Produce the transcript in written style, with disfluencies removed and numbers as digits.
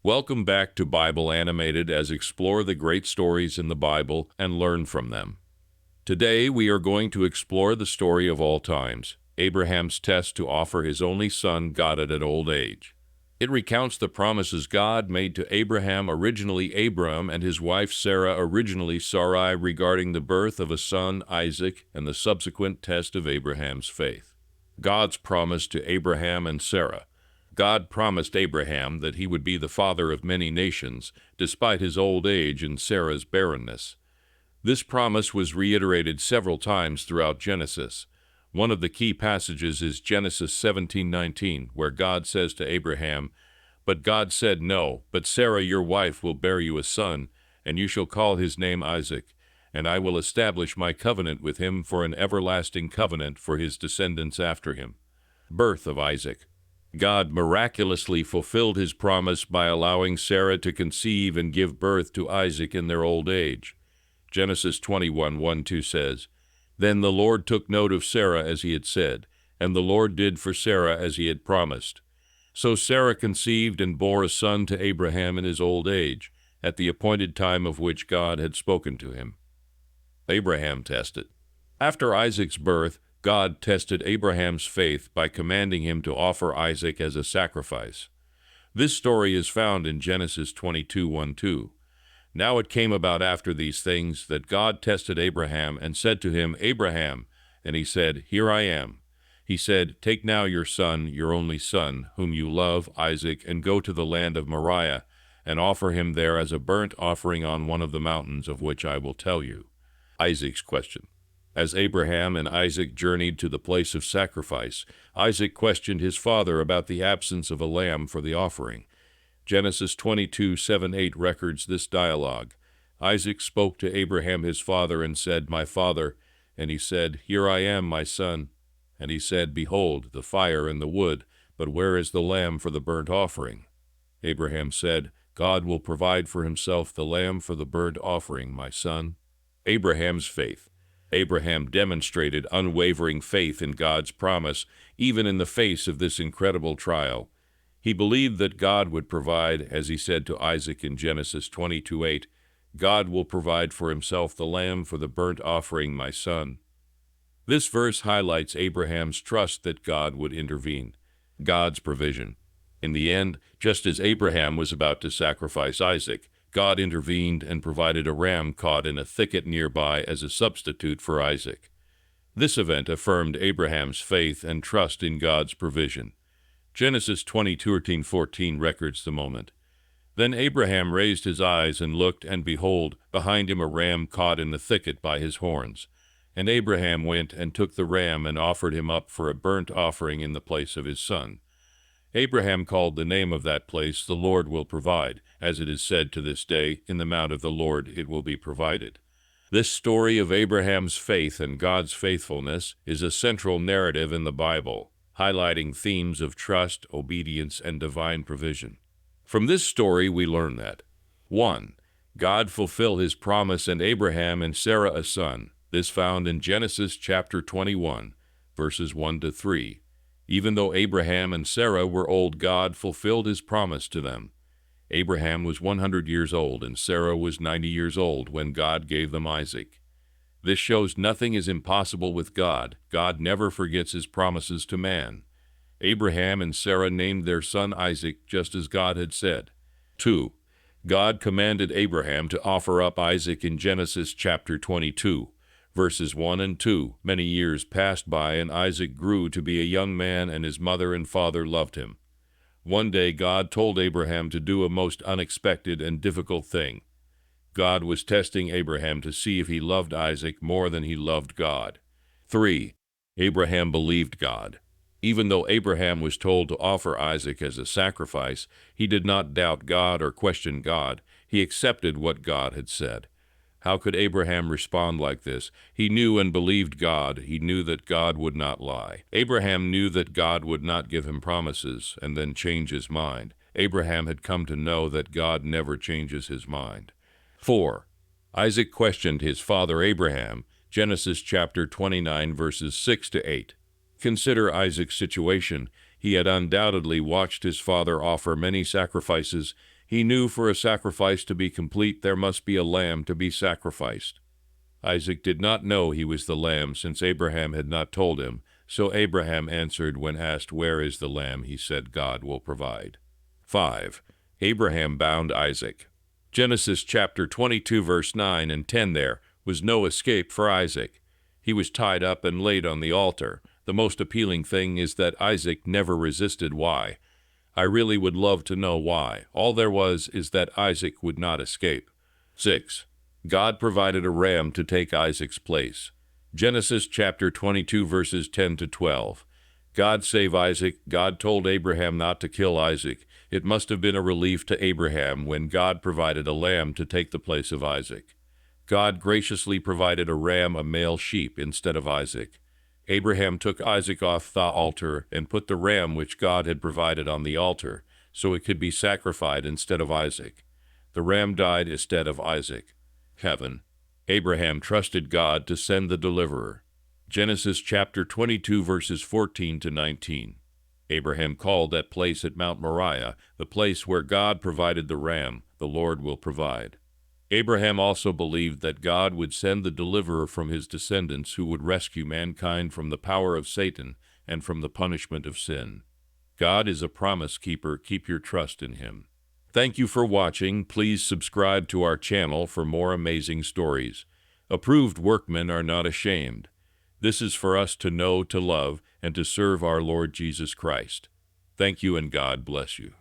Welcome back to Bible Animated as explore the great stories in the Bible and learn from them. Today we are going to explore the story of all times, Abraham's test to offer his only son God at an old age. It recounts the promises God made to Abraham, originally Abram, and his wife Sarah, originally Sarai, regarding the birth of a son, Isaac, and the subsequent test of Abraham's faith. God's promise to Abraham and Sarah. God promised Abraham that he would be the father of many nations, despite his old age and Sarah's barrenness. This promise was reiterated several times throughout Genesis. One of the key passages is Genesis 17:19, where God says to Abraham, "But God said, 'No, but Sarah your wife will bear you a son, and you shall call his name Isaac, and I will establish my covenant with him for an everlasting covenant for his descendants after him." Birth of Isaac. God miraculously fulfilled his promise by allowing Sarah to conceive and give birth to Isaac in their old age. Genesis 21:1-2 says, "Then the Lord took note of Sarah as he had said, and the Lord did for Sarah as he had promised. So Sarah conceived and bore a son to Abraham in his old age, at the appointed time of which God had spoken to him." Abraham tested. After Isaac's birth, God tested Abraham's faith by commanding him to offer Isaac as a sacrifice. This story is found in Genesis 22:1-2. Now it came about after these things that God tested Abraham and said to him, "Abraham," and he said, "Here I am." He said, "Take now your son, your only son, whom you love, Isaac, and go to the land of Moriah, and offer him there as a burnt offering on one of the mountains of which I will tell you." Isaac's question. As Abraham and Isaac journeyed to the place of sacrifice, Isaac questioned his father about the absence of a lamb for the offering. Genesis 22:7-8 records this dialogue. Isaac spoke to Abraham his father and said, "My father." And he said, "Here I am, my son." And he said, "Behold, the fire and the wood, but where is the lamb for the burnt offering?" Abraham said, "God will provide for himself the lamb for the burnt offering, my son." Abraham's faith. Abraham demonstrated unwavering faith in God's promise, even in the face of this incredible trial. He believed that God would provide, as he said to Isaac in Genesis 22:8, "God will provide for himself the lamb for the burnt offering, my son." This verse highlights Abraham's trust that God would intervene. God's provision. In the end, just as Abraham was about to sacrifice Isaac, God intervened and provided a ram caught in a thicket nearby as a substitute for Isaac. This event affirmed Abraham's faith and trust in God's provision. Genesis 22:13-14 records the moment. Then Abraham raised his eyes and looked, and behold, behind him a ram caught in the thicket by his horns. And Abraham went and took the ram and offered him up for a burnt offering in the place of his son. Abraham called the name of that place, "The Lord will provide," as it is said to this day, "In the mount of the Lord it will be provided." This story of Abraham's faith and God's faithfulness is a central narrative in the Bible, highlighting themes of trust, obedience, and divine provision. From this story we learn that 1. God fulfilled his promise and Abraham and Sarah a son. This found in Genesis chapter 21, verses 1-3. Even though Abraham and Sarah were old, God fulfilled his promise to them. Abraham was 100 years old and Sarah was 90 years old when God gave them Isaac. This shows nothing is impossible with God. God never forgets his promises to man. Abraham and Sarah named their son Isaac just as God had said. 2. God commanded Abraham to offer up Isaac in Genesis chapter 22. Verses 1-2, many years passed by, and Isaac grew to be a young man, and his mother and father loved him. One day God told Abraham to do a most unexpected and difficult thing. God was testing Abraham to see if he loved Isaac more than he loved God. 3. Abraham believed God. Even though Abraham was told to offer Isaac as a sacrifice, he did not doubt God or question God. He accepted what God had said. How could Abraham respond like this? He knew and believed God. He knew that God would not lie. Abraham knew that God would not give him promises and then change his mind. Abraham had come to know that God never changes his mind. 4. Isaac questioned his father Abraham. Genesis chapter 29, verses 6-8. Consider Isaac's situation. He had undoubtedly watched his father offer many sacrifices, He knew for a sacrifice to be complete there must be a lamb to be sacrificed. Isaac did not know he was the lamb since Abraham had not told him, so Abraham answered when asked, "Where is the lamb?" He said, "God will provide." 5. Abraham bound Isaac. Genesis chapter 22 verse 9 and 10 There was no escape for Isaac. He was tied up and laid on the altar. The most appealing thing is that Isaac never resisted. Why? I really would love to know why. All there was is that Isaac would not escape. 6. God provided a ram to take Isaac's place. Genesis chapter 22 verses 10 to 12. God save Isaac. God told Abraham not to kill Isaac. It must have been a relief to Abraham when God provided a lamb to take the place of Isaac. God graciously provided a ram, a male sheep, instead of Isaac. Abraham took Isaac off the altar and put the ram which God had provided on the altar, so it could be sacrificed instead of Isaac. The ram died instead of Isaac. Heaven. Abraham trusted God to send the deliverer. Genesis chapter 22 verses 14 to 19. Abraham called that place at Mount Moriah, the place where God provided the ram, the Lord will provide. Abraham also believed that God would send the deliverer from his descendants who would rescue mankind from the power of Satan and from the punishment of sin. God is a promise keeper. Keep your trust in him. Thank you for watching. Please subscribe to our channel for more amazing stories. Approved workmen are not ashamed. This is for us to know, to love, and to serve our Lord Jesus Christ. Thank you and God bless you.